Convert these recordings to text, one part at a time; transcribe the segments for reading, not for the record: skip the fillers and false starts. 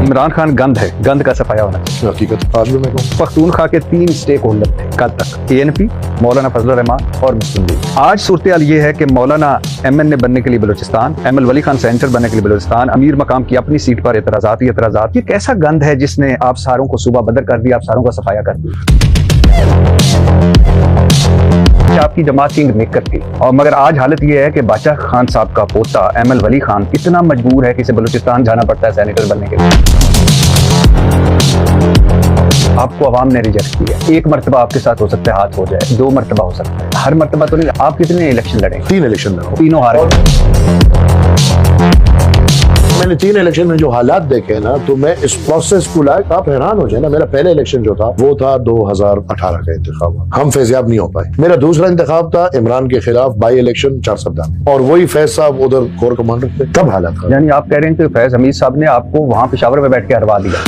इमरान खान गंद है, गंद का सफाया होना चाहिए। हकीकत आज भी मैं कहूँ पख्तूनख्वा के 3 स्टेक होल्डर थे कल तक, ANP, मौलाना फजलुर रहमान और मुस्लिम लीग। आज सूरत ये है कि मौलाना MN बनने के लिए बलूचिस्तान, ML वली खान सेंटर बनने के लिए बलूचिस्तान, अमीर मकाम की अपनी सीट पर एतराजात ही एतराजात। ये कैसा गंद है जिसने आप सारों को सुबह बदर कर दिया, आप सारों का सफाया कर दिया। आपकी जमात किंग मेकर थी, और मगर आज हालत यह है कि बादशाह खान साहब का पोता ML वली खान इतना मजबूर है कि इसे बलूचिस्तान जाना पड़ता है सेनेटर बनने के लिए। आपको अवाम ने रिजेक्ट किया। एक मरतबा आपके साथ हो सकता है हाथ हो जाए, 2 मरतबा हो सकता है, हर मरतबा तो नहीं। आप कितने इलेक्शन लड़े? 3 इलेक्शन लड़ा, तीनों हारे। मैंने 3 इलेक्शन में जो हालात देखे ना, तो मैं इस प्रोसेस को लायक आप हैरान हो जाए ना। मेरा पहला इलेक्शन जो था वो था 2018 का इंतखाब, हम फैजियाब नहीं हो पाए। मेरा दूसरा इंतखाब था इमरान के खिलाफ बाई इलेक्शन 4 सप्ताह में, और वही फैज साहब उधर कोर कमांडर थे। तब हालात था। यानी आप कह रहे हैं कि फैज हमीद साहब ने आपको वहां पेशावर में बैठ के हरवा दिया।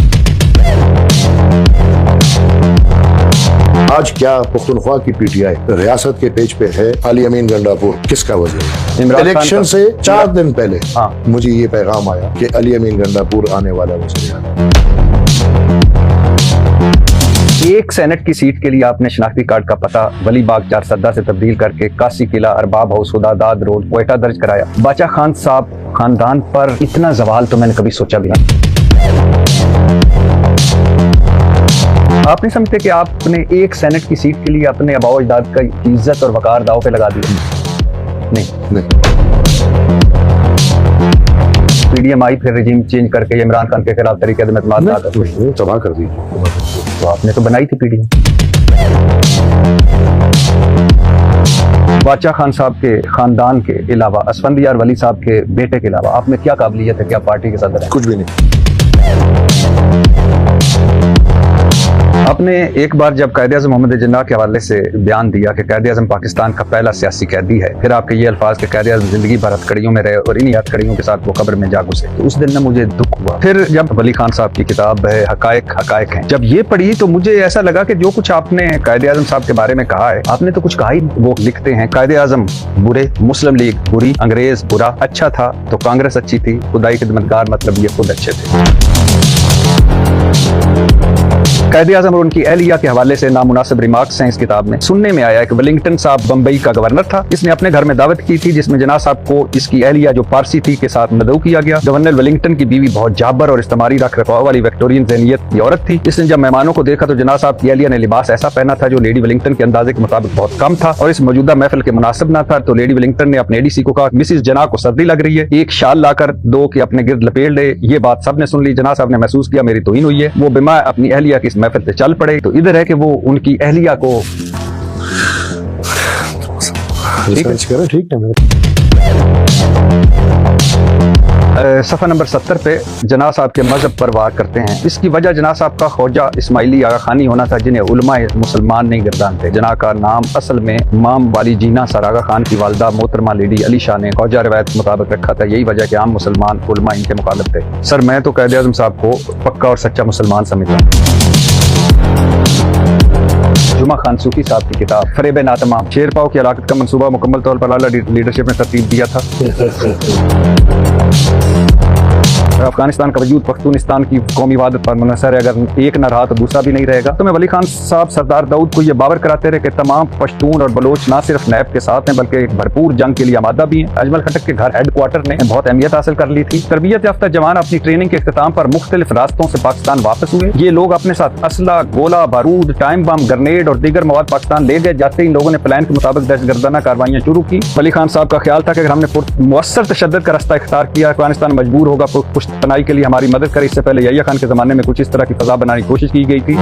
आज क्या पख्तूनख्वा की PTI रियासत के पेज पे है अली अमीन गंडापुर किसका वज़ीर? इलेक्शन से 4 दिन पहले मुझे ये पैगाम आया कि अली अमीन गंडापुर आने वाला वज़ीर। एक सेनेट की सीट के लिए आपने शनाख्ती कार्ड का पता वली बाग 4 सद्दा से तब्दील करके कासी किला, अरबाब हाउस, खुदादाद रोड, क्वेटा दर्ज कराया। बादशाह खान साहब खानदान पर इतना जवाल तो मैंने कभी सोचा भी नहीं। आप नहीं समझते कि आपने एक सेनेट की सीट के लिए अपने आबाओ अजदाद का इज्जत और वकार दाव पे लगा दिया? नहीं। PDM आई, फिर रिजीम चेंज करके इमरान खान के खिलाफ तरीके से तबाह कर दी। तो आपने तो बनाई थी PDM। बादशाह खान साहब के खानदान के अलावा, असफंदियार वली साहब के बेटे के अलावा आपने क्या काबिलियत है कि आप पार्टी के सदर हैं? कुछ भी नहीं। आपने एक बार जब कायद-ए-आज़म मोहम्मद जिन्ना के हवाले से बयान दिया कि कायद-ए-आज़म पाकिस्तान का पहला सियासी कैदी है, फिर आपके ये अल्फाज के कायद-ए-आज़म जिंदगी भर हथकड़ियों में रहे और इन्हीं हथकड़ियों के साथ वो कब्र में जा घुसे, तो उस दिन ना मुझे दुख हुआ। फिर जब वली खान साहब की किताब है हकायक है, जब ये पढ़ी तो मुझे ऐसा लगा कि जो कुछ आपने कायद-ए-आज़म साहब के बारे में कहा है, आपने तो कुछ कहा ही। वो लिखते हैं कायद-ए-आज़म बुरे, मुस्लिम लीग बुरी, अंग्रेज बुरा, अच्छा था तो कांग्रेस अच्छी थी, खुदाई खिदमतगार मतलब ये खुद अच्छे थे। कायद-ए-आज़म और उनकी अहलिया के हवाले से नामुनासिब रिमार्क्स हैं इस किताब में। सुनने में आया कि वेलिंगटन साहब बम्बई का गवर्नर था, इसने अपने घर में दावत की थी जिसमें जना साहब को इसकी अहलिया जो पारसी थी के साथ मदऊ किया गया। गवर्नर वेलिंगटन की बीवी बहुत जाबर और इस्तेमारी रख रखाव वाली विक्टोरियन ज़हनियत की औरत थी। इसने जब मेहमानों को देखा तो जना साहब की अहलिया ने लिबास ऐसा पहना था जो लेडी वेलिंगटन के अंदाजे के मुताबिक बहुत कम था और इस मौजूदा महफिल के मुनासिब न था। तो लेडी वेलिंगटन ने अपने ADC को कहा, मिसिस जना को सर्दी लग रही है, एक शाल लाकर दो कि अपने गिर्द लपेट ले। ये बात सबने सुन ली। जना साहब ने महसूस किया मेरी तौहीन हुई है। वो बिमा अपनी अहलिया की इस महफिल से चल पड़े। तो इधर है कि वो उनकी अहलिया को ठीक है। सफ़ा नंबर 70 पे जना साहब के मजहब पर वार करते हैं। इसकी वजह जना साहब का ख्वाजा इस्माइली आगा खानी होना था जिन्हें उलमाए मुसलमान नहीं गिरदानते। जना का नाम असल में माम वाली जीना सर आगा खान की वालदा मोहतरमा लेडी अली शाह ने ख्वाजा रवायत के मुताबिक रखा था। यही वजह कि आम मुसलमान उलमा इनके मुखालिफ थे। सर मैं तो कायद-ए-आज़म साहब को पक्का और सच्चा मुसलमान समझता हूँ। जुमा खान सूफी साहब की किताब फरेब नातमाम, शेरपाव की हलाकत का मंसूबा मुकम्मल तौर पर आला लीडरशिप ने तरतीब दिया था। अफगानिस्तान का वजूद पख्तूनिस्तान की कौमी वादत पर मुनहसर है। अगर एक न रहा तो दूसरा भी नहीं रहेगा। तो मैं वली खान साहब सरदार दाऊद को यह बावर कराते रहे कि तमाम पश्तून और बलोच न सिर्फ नैब के साथ हैं बल्कि एक भरपूर जंग के लिए आमादा भी हैं। अजमल खटक के घर हेडक्वार्टर ने बहुत अहमियत हासिल कर ली थी। तरबियत याफ्ता जवान अपनी ट्रेनिंग के इख्तिताम पर मुख्तलिफ रास्तों से पाकिस्तान वापस हुए। ये लोग अपने साथ असला, गोला बारूद, टाइम बम, ग्रेनेड और दीगर मवाद पाकिस्तान ले गए। जाते ही इन लोगों ने प्लान के मुताबिक दहशतगर्दाना कार्रवाइयां शुरू की। वली खान साहब का ख्याल था कि अगर हमने मुअस्सर तशद्दुद का रास्ता इख्तियार किया, अफगानिस्तान मजबूर होगा पुश्तनाई के लिए हमारी मदद करे। इससे पहले यहिया खान के जमाने में कुछ इस तरह की फजा बनाने की कोशिश की गई थी।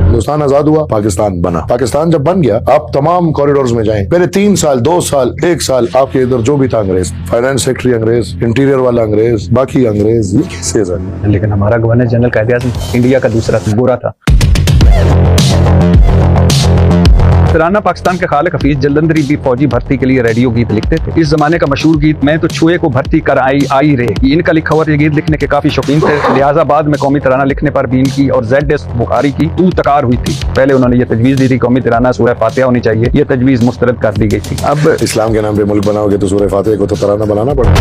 हिंदुस्तान आजाद हुआ, पाकिस्तान बना। पाकिस्तान जब बन गया, आप तमाम कॉरिडोर्स में जाएं, पहले 3 साल, 2 साल, 1 साल आपके इधर जो भी था अंग्रेज, फाइनेंस सेक्रेटरी अंग्रेज, इंटीरियर वाला अंग्रेज, बाकी अंग्रेज, ये कैसे सर? लेकिन हमारा गवर्नर जनरल कायद-ए-आज़म इंडिया का दूसरा गोरा था। तराना पाकिस्तान के खालिक हफीज जलंधरी भी फौजी भर्ती के लिए रेडियो गीत लिखते थे। इस जमाने का मशहूर गीत मैं तो छुए को भर्ती कर आई रहेगी, इनका लिखा हुआ ये गीत लिखने के काफी शौकीन थे। लिहाजा बाद में कौमी तराना लिखने पर भी इनकी और ZS बुखारी की तू तकार हुई थी। पहले उन्होंने ये तजवीज दी थी कौमी तराना सूरह फातिहा होनी चाहिए, ये तजवीज मुस्तरद कर दी गई थी। अब इस्लाम के नाम पे मुल्क बनाओगे तो सूरह फातिहा को तो तराना बनाना पड़ेगा।